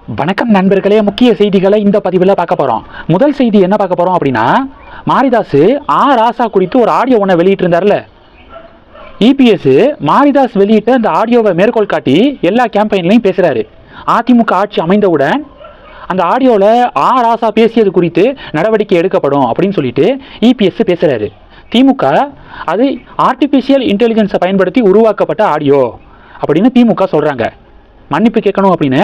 வணக்கம் நண்பர்களே, முக்கிய செய்திகளை இந்த பதிவில் பார்க்க போகிறோம். முதல் செய்தி என்ன பார்க்க போகிறோம் அப்படின்னா, மாரிதாஸ் ராசா குறித்து ஒரு ஆடியோ ஒன்று வெளியிட்டு இருந்தார்ல. இபிஎஸ் மாரிதாஸ் வெளியிட்ட அந்த ஆடியோவை மேற்கோள் காட்டி எல்லா கேம்பெயின்லையும் பேசுகிறாரு. அதிமுக ஆட்சி அமைந்தவுடன் அந்த ஆடியோவில் ராசா பேசியது குறித்து நடவடிக்கை எடுக்கப்படும் அப்படின்னு சொல்லிட்டு இபிஎஸ் பேசுகிறாரு. திமுக அது ஆர்டிஃபிஷியல் இன்டெலிஜென்ஸை பயன்படுத்தி உருவாக்கப்பட்ட ஆடியோ அப்படின்னு திமுக சொல்கிறாங்க. மன்னிப்பு கேட்கணும் அப்படின்னு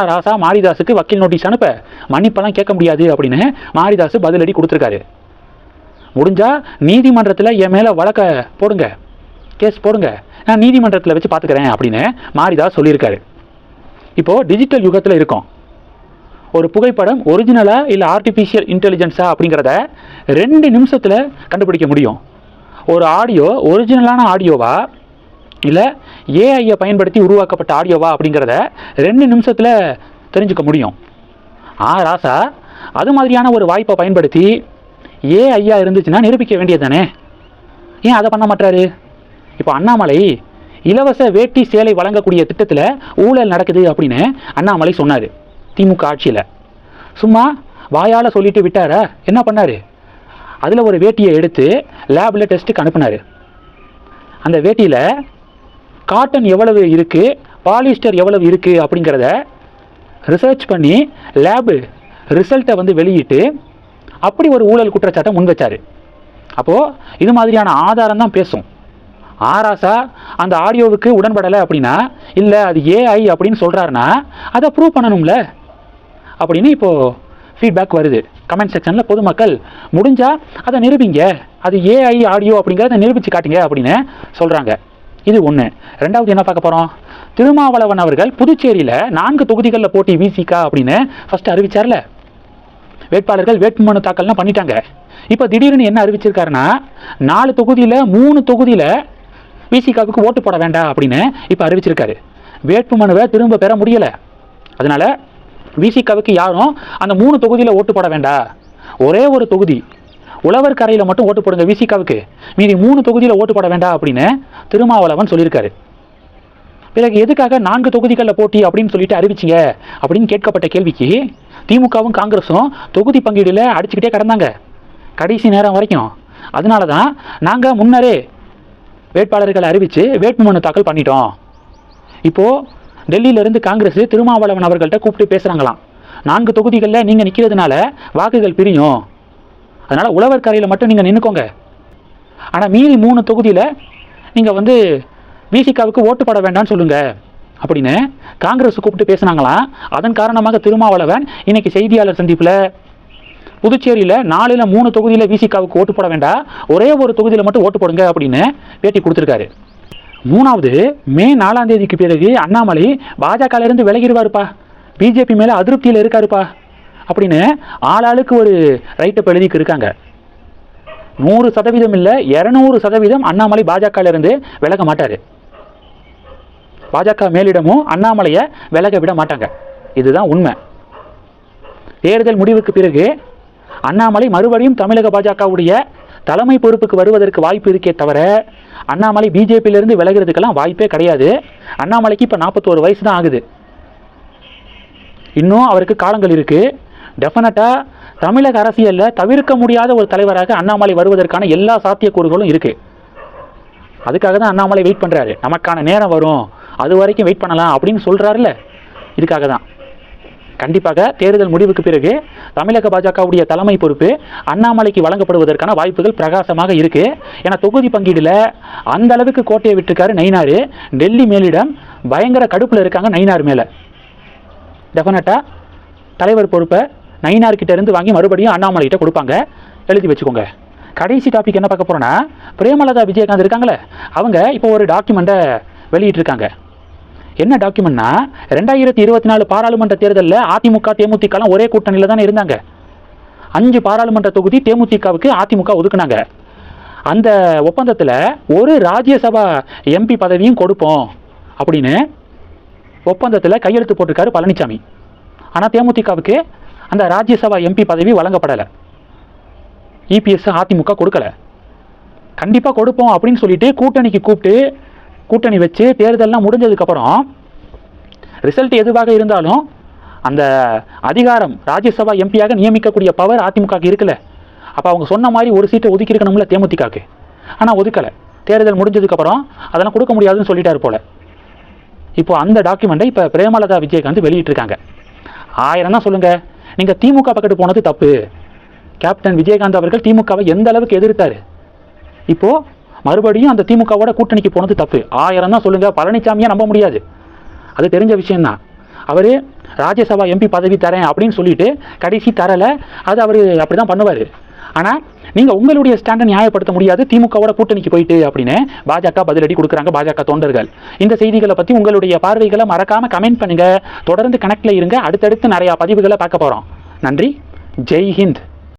ராசா மாரிதாஸுக்கு வக்கீல் நோட்டீஸ் அனுப்ப மன்னிப்பெல்லாம் கேட்க முடியாது அப்படின்னு மாரிதாஸ் பதிலடி கொடுத்துருக்காரு. முடிஞ்சா நீதிமன்றத்தில் என் மேலே வழக்க போடுங்க, கேஸ் போடுங்க, நான் நீதிமன்றத்தில் வச்சு பார்த்துக்கிறேன் அப்படின்னு மாரிதாஸ் சொல்லியிருக்காரு. இப்போது டிஜிட்டல் யுகத்தில் இருக்கோம். ஒரு புகைப்படம் ஒரிஜினலா இல்லை ஆர்டிஃபிஷியல் இன்டெலிஜென்ஸா அப்படிங்கிறத 2 நிமிஷத்தில் கண்டுபிடிக்க முடியும். ஒரு ஆடியோ ஒரிஜினலான ஆடியோவா இல்லை ஏஐயை பயன்படுத்தி உருவாக்கப்பட்ட ஆடியோவா அப்படிங்கிறத 2 நிமிஷத்தில் தெரிஞ்சுக்க முடியும். ராசா அது மாதிரியான ஒரு வாய்ப்பை பயன்படுத்தி ஏஐயா இருந்துச்சுன்னா நிரூபிக்க வேண்டியது தானே, ஏன் அதை பண்ண மாட்டாரு? இப்போ அண்ணாமலை இலவச வேட்டி சேலை வழங்கக்கூடிய திட்டத்தில் ஊழல் நடக்குது அப்படின்னு அண்ணாமலை சொன்னார். திமுக ஆட்சியில் சும்மா வாயால் சொல்லிட்டு விட்டாரா? என்ன பண்ணார்? அதில் ஒரு வேட்டியை எடுத்து லேபில் டெஸ்ட்டுக்கு அனுப்புனார். அந்த வேட்டியில் காட்டன் எவ்வளவு இருக்குது, பாலிஸ்டர் எவ்வளவு இருக்குது அப்படிங்கிறத ரிசர்ச் பண்ணி லேபு ரிசல்ட்டை வெளியிட்டு அப்படி ஒரு ஊழல் குற்றச்சாட்டை முன் வச்சார். அப்போது இது மாதிரியான ஆதாரம் தான் பேசும். ராசா அந்த ஆடியோவுக்கு உடன்படலை அப்படின்னா, இல்லை அது ஏஐ அப்படின்னு சொல்கிறாருன்னா அதை ப்ரூவ் பண்ணணும்ல அப்படின்னு இப்போது ஃபீட்பேக் வருது. கமெண்ட் செக்ஷனில் பொதுமக்கள் முடிஞ்சால் அதை நிரூபிங்க, அது ஏஐ ஆடியோ அப்படிங்கிறத நிரூபித்து காட்டுங்க அப்படின்னு சொல்கிறாங்க. இது ஒன்று. ரெண்டாவது என்ன பார்க்க போகிறோம், திருமாவளவன் அவர்கள் புதுச்சேரியில் 4 தொகுதிகளில் போட்டி விசிகா அப்படின்னு ஃபஸ்ட்டு அறிவிச்சார்ல. வேட்பாளர்கள் வேட்புமனு தாக்கல்லாம் பண்ணிட்டாங்க. இப்போ திடீர்னு என்ன அறிவிச்சிருக்காருன்னா 4 தொகுதியில் 3 தொகுதியில் விசிகாவுக்கு ஓட்டு போட வேண்டாம் அப்படின்னு இப்போ அறிவிச்சிருக்காரு. வேட்புமனுவை திரும்ப பெற முடியலை, அதனால் விசிகாவுக்கு யாரும் அந்த 3 தொகுதியில் ஓட்டு போட வேண்டாம், ஒரே ஒரு தொகுதி உழவர் கரையில் மட்டும் ஓட்டு போடுங்க விசிகாவுக்கு, மீதி 3 தொகுதியில் ஓட்டு போட வேண்டாம் அப்படின்னு திருமாவளவன் சொல்லியிருக்காரு. பிறகு எதுக்காக 4 தொகுதிகளில் போட்டி அப்படின்னு சொல்லிட்டு அறிவிச்சிங்க அப்படின்னு கேட்கப்பட்ட கேள்விக்கு திமுகவும் காங்கிரஸும் தொகுதி பங்கீடில் அடிச்சுக்கிட்டே கிடந்தாங்க கடைசி நேரம் வரைக்கும். அதனால தான் நாங்கள் முன்னரே வேட்பாளர்களை அறிவித்து வேட்புமனு தாக்கல் பண்ணிட்டோம். இப்போது டெல்லியிலேருந்து காங்கிரஸ் திருமாவளவன் அவர்கள்ட்ட கூப்பிட்டு பேசுகிறாங்களாம், 4 தொகுதிகளில் நீங்கள் நிற்கிறதுனால வாக்குகள் பிரியும், அதனால் உழவர் கரையில் மட்டும் நீங்கள் நின்றுக்கோங்க, ஆனால் மீதி 3 தொகுதியில் நீங்கள் விசிகாவுக்கு ஓட்டு போட வேண்டாம்னு சொல்லுங்கள் அப்படின்னு காங்கிரஸ் கூப்பிட்டு பேசுனாங்களாம். அதன் காரணமாக திருமாவளவன் இன்னைக்கு செய்தியாளர் சந்திப்பில் புதுச்சேரியில் 4ல் 3 தொகுதியில் விசிகாவுக்கு ஓட்டு போட வேண்டாம், ஒரே ஒரு தொகுதியில் மட்டும் ஓட்டு போடுங்க அப்படின்னு பேட்டி கொடுத்துருக்காரு. 3வது மே 4ஆம் தேதிக்கு பிறகு அண்ணாமலை பாஜகலேருந்து விலகிடுவாருப்பா, பிஜேபி மேலே அதிருப்தியில் இருக்காருப்பா அப்படின்னு ஆளாளுக்கு ஒரு ரைட்டப் எழுதிக்கு இருக்காங்க. 100% இல்லை 200% அண்ணாமலை பாஜகலேருந்து விலக மாட்டார். பாஜக மேலிடமும் அண்ணாமலையை விலக விட மாட்டாங்க, இதுதான் உண்மை. தேர்தல் முடிவுக்கு பிறகு அண்ணாமலை மறுபடியும் தமிழக பாஜகவுடைய தலைமை பொறுப்புக்கு வருவதற்கு வாய்ப்பு இருக்கே தவிர அண்ணாமலை பிஜேபியிலிருந்து விலகிறதுக்கெல்லாம் வாய்ப்பே கிடையாது. அண்ணாமலைக்கு இப்போ 41 வயசு தான் ஆகுது, இன்னும் அவருக்கு காலங்கள் இருக்குது. டெஃபினட்டாக தமிழக அரசியலில் தவிர்க்க முடியாத ஒரு தலைவராக அண்ணாமலை வருவதற்கான எல்லா சாத்தியக்கூறுகளும் இருக்குது. அதுக்காக தான் அண்ணாமலை வெயிட் பண்ணுறாரு, நமக்கான நேரம் வரும் அது வரைக்கும் வெயிட் பண்ணலாம் அப்படின்னு சொல்கிறாருல்ல, இதுக்காக தான். கண்டிப்பாக தேர்தல் முடிவுக்கு பிறகு தமிழக பாஜகவுடைய தலைமை பொறுப்பு அண்ணாமலைக்கு வழங்கப்படுவதற்கான வாய்ப்புகள் பிரகாசமாக இருக்குது. ஏன்னா தொகுதி பங்கீடில் அந்த அளவுக்கு கோட்டையை விட்டுருக்காரு நயினார். டெல்லி மேலிடம் பயங்கர கடுப்பில் இருக்காங்க நயினார் மேலே. டெஃபினட்டாக தலைவர் பொறுப்பை நயினார்கிட்ட இருந்து வாங்கி மறுபடியும் அண்ணாமலைகிட்ட கொடுப்பாங்க, எழுதி வச்சுக்கோங்க. கடைசி டாபிக் என்ன பார்க்க போகிறோன்னா, பிரேமலதா விஜயகாந்த் இருக்காங்களே, அவங்க இப்போ ஒரு டாக்குமெண்ட்டை வெளியிட்டிருக்காங்க. என்ன டாக்குமெண்ட்னா, 2024 பாராளுமன்ற தேர்தலில் அதிமுக தேமுதிகலாம் ஒரே கூட்டணியில் தானே இருந்தாங்க. 5 பாராளுமன்ற தொகுதி தேமுதிகவுக்கு அதிமுக ஒதுக்குனாங்க. அந்த ஒப்பந்தத்தில் ஒரு ராஜ்யசபா எம்பி பதவியும் கொடுப்போம் அப்படின்னு ஒப்பந்தத்தில் கையெழுத்து போட்டிருக்காரு பழனிசாமி. ஆனால் தேமுதிகவுக்கு அந்த ராஜ்யசபா எம்பி பதவி வழங்கப்படலை, இபிஎஸ் அதிமுக கொடுக்கலை. கண்டிப்பாக கொடுப்போம் அப்படின்னு சொல்லிட்டு கூட்டணிக்கு கூப்பிட்டு கூட்டணி வச்சு தேர்தல்லாம் முடிஞ்சதுக்கப்புறம் ரிசல்ட் எதுவாக இருந்தாலும் அந்த அதிகாரம் ராஜ்யசபா எம்பியாக நியமிக்கக்கூடிய பவர் அதிமுகவுக்கு இருக்குல்ல. அப்போ அவங்க சொன்ன மாதிரி ஒரு சீட்டை ஒதுக்கி இருக்கணும்ல தேமுதிகவுக்கு. ஆனால் ஒதுக்கலை. தேர்தல் முடிஞ்சதுக்கப்புறம் அதெல்லாம் கொடுக்க முடியாதுன்னு சொல்லிட்டாரு போல. இப்போ அந்த டாக்குமெண்ட்டை இப்போ பிரேமலதா விஜயகாந்த் வெளியிட்டிருக்காங்க. 1000 தான் சொல்லுங்கள், நீங்கள் திமுக பக்கத்து போனது தப்பு. கேப்டன் விஜயகாந்த் அவர்கள் திமுகவை எந்த அளவுக்கு எதிர்த்தார். இப்போது மறுபடியும் அந்த திமுகவோட கூட்டணிக்கு போனது தப்பு. 1000 தான் சொல்லுங்கள். பழனிசாமியாக நம்ப முடியாது, அது தெரிஞ்ச விஷயந்தான். அவர் ராஜ்யசபா எம்பி பதவி தரேன் அப்படின்னு சொல்லிட்டு கடைசி தரலை. அது அவர் அப்படி தான் பண்ணுவார். ஆனால் நீங்கள் உங்களுடைய ஸ்டாண்டை நியாயப்படுத்த முடியாது திமுகவோட கூட்டணிக்கு போயிட்டு அப்படின்னு பாஜக பதிலடி கொடுக்குறாங்க. பாஜக தொண்டர்கள் இந்த செய்திகளை பற்றி உங்களுடைய பார்வைகளை மறக்காமல் கமெண்ட் பண்ணுங்கள். தொடர்ந்து கனெக்டில் இருங்க. அடுத்தடுத்து நிறையா பதிவுகளை பார்க்க போகிறோம். நன்றி. ஜெய் ஹிந்த்.